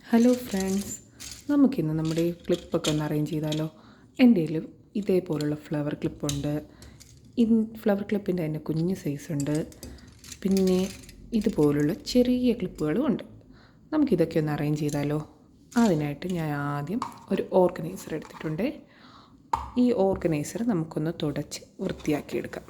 Hello friends, നമുക്കിന്ന് നമ്മുടെ ഈ ക്ലിപ്പൊക്കെ ഒന്ന് അറേഞ്ച് ചെയ്താലോ. എൻ്റെ കയ്യിൽ ഇതേപോലുള്ള ഫ്ലവർ ക്ലിപ്പുണ്ട്. ഫ്ലവർ ക്ലിപ്പിൻ്റെ തന്നെ കുഞ്ഞ് സൈസുണ്ട്, പിന്നെ ഇതുപോലുള്ള ചെറിയ ക്ലിപ്പുകളും ഉണ്ട്. നമുക്കിതൊക്കെ ഒന്ന് അറേഞ്ച് ചെയ്താലോ. അതിനായിട്ട് ഞാൻ ആദ്യം ഒരു ഓർഗനൈസർ എടുത്തിട്ടുണ്ട്. ഈ ഓർഗനൈസർ നമുക്കൊന്ന് തുടച്ച് വൃത്തിയാക്കിയെടുക്കാം.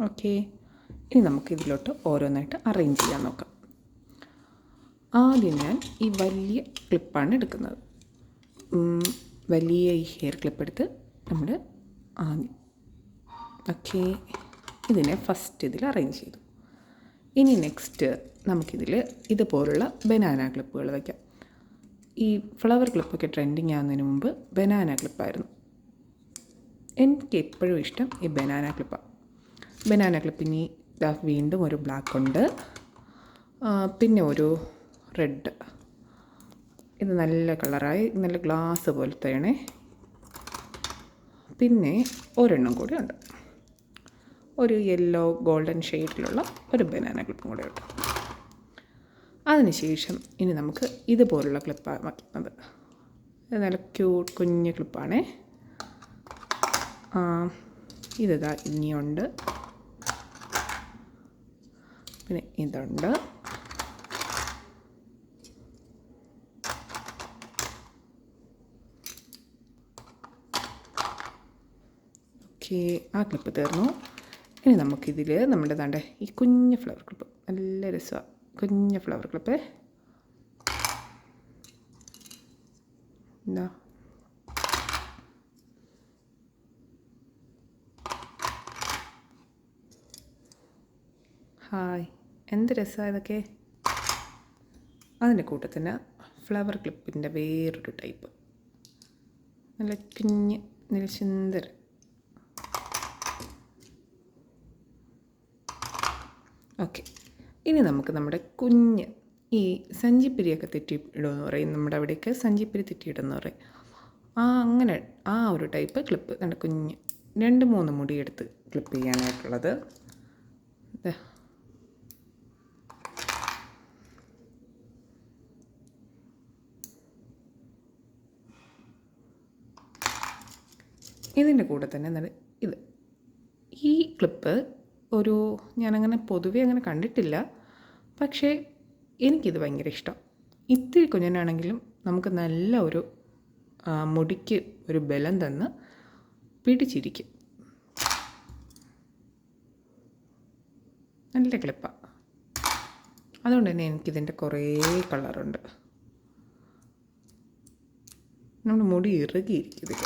ഓക്കെ, ഇനി നമുക്കിതിലോട്ട് ഓരോന്നായിട്ട് അറേഞ്ച് ചെയ്യാൻ നോക്കാം. ആദ്യം ഞാൻ ഈ വലിയ ക്ലിപ്പാണ് എടുക്കുന്നത്. വലിയ ഈ ഹെയർ ക്ലിപ്പ് എടുത്ത് നമ്മൾ ആദ്യം ഓക്കെ ഇതിനെ ഫസ്റ്റ് ഇതിൽ അറേഞ്ച് ചെയ്തു. ഇനി നെക്സ്റ്റ് നമുക്കിതിൽ ഇതുപോലുള്ള ബനാന ക്ലിപ്പുകൾ വയ്ക്കാം. ഈ ഫ്ലവർ ക്ലിപ്പൊക്കെ ട്രെൻഡിങ് ആകുന്നതിന് മുമ്പ് ബനാന ക്ലിപ്പായിരുന്നു. എനിക്ക് എപ്പോഴും ഇഷ്ടം ഈ ബനാന ക്ലിപ്പാണ്. ബനാന ക്ലിപ്പിനി വീണ്ടും ഒരു ബ്ലാക്ക് ഉണ്ട്, പിന്നെ ഒരു റെഡ്. ഇത് നല്ല കളറായി, നല്ല ഗ്ലാസ് പോലത്തെയാണേ. പിന്നെ ഒരെണ്ണം കൂടി ഉണ്ട്, ഒരു യെല്ലോ ഗോൾഡൻ ഷെയ്ഡിലുള്ള ഒരു ബനാന ക്ലിപ്പും കൂടെ ഉണ്ട്. അതിനുശേഷം ഇനി നമുക്ക് ഇതുപോലുള്ള ക്ലിപ്പാണ് വയ്ക്കുന്നത്. നല്ല ക്യൂട്ട് കുഞ്ഞ് ക്ലിപ്പാണേ. ഇതാ ഇനിയുണ്ട്, പിന്നെ ഇതുണ്ട്. ഓക്കെ, ആ ക്ലിപ്പ് തീർന്നു. ഇനി നമുക്കിതിൽ നമ്മുടെ ദാണ്ടെ ഈ കുഞ്ഞ് ഫ്ലവർ ക്ലിപ്പ്, നല്ല രസമാണ് കുഞ്ഞ് ഫ്ലവർ ക്ലിപ്പ്. എന്താ ഹായ്, എന്ത് രസമാണ് ഇതൊക്കെ. അതിൻ്റെ കൂട്ടത്തിന് ഫ്ലവർ ക്ലിപ്പിൻ്റെ വേറൊരു ടൈപ്പ്, നല്ല കുഞ്ഞ് നല്ല സുന്ദരം. ഓക്കെ, ഇനി നമുക്ക് നമ്മുടെ കുഞ്ഞ് ഈ സഞ്ചിപ്പിരിയൊക്കെ തെറ്റിയിടുമെന്ന് പറയും, നമ്മുടെ അവിടെയൊക്കെ സഞ്ചിപ്പിരി തെറ്റിയിടുമെന്ന് പറയും. അങ്ങനെ ആ ഒരു ടൈപ്പ് ക്ലിപ്പ്, നല്ല കുഞ്ഞ് 2-3 മുടിയെടുത്ത് ക്ലിപ്പ് ചെയ്യാനായിട്ടുള്ളത്. ഇതിൻ്റെ കൂടെ തന്നെ ഇത് ഈ ക്ലിപ്പ് ഞാനങ്ങനെ പൊതുവെ അങ്ങനെ കണ്ടിട്ടില്ല, പക്ഷേ എനിക്കിത് ഭയങ്കര ഇഷ്ടം. ഇത്തിരി കുഞ്ഞനാണെങ്കിലും നമുക്ക് നല്ല ഒരു മുടിക്ക് ഒരു ബലം തന്ന് പിടിച്ചിരിക്കും. നല്ല ക്ലിപ്പാണ്. അതുകൊണ്ട് തന്നെ എനിക്കിതിൻ്റെ കുറേ കളറുണ്ട്. നമ്മുടെ മുടി ഇറുകിയിരിക്കും ഇതിൽ.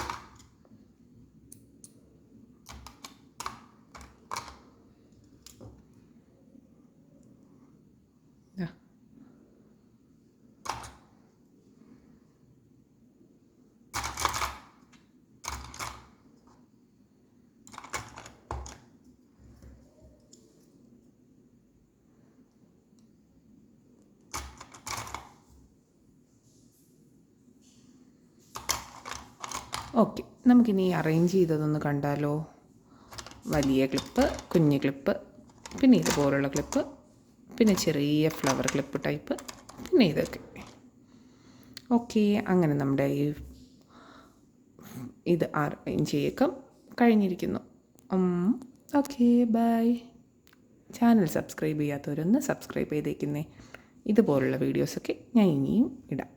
ഓക്കെ, നമുക്കിനി അറേഞ്ച് ചെയ്തതൊന്ന് കണ്ടാലോ. വലിയ ക്ലിപ്പ്, കുഞ്ഞ് ക്ലിപ്പ്, പിന്നെ ഇതുപോലുള്ള ക്ലിപ്പ്, പിന്നെ ചെറിയ ഫ്ലവർ ക്ലിപ്പ് ടൈപ്പ്, പിന്നെ ഇതൊക്കെ. ഓക്കെ, അങ്ങനെ നമ്മുടെ ഇത് അറേഞ്ച് ചെയ്യേക്കാം കഴിഞ്ഞിരിക്കുന്നു. Okay, bye. ചാനൽ സബ്സ്ക്രൈബ് ചെയ്യാത്തവരൊന്ന് സബ്സ്ക്രൈബ് ചെയ്തേക്കുന്നേ. ഇതുപോലുള്ള വീഡിയോസൊക്കെ ഞാൻ ഇനിയും ഇടാം.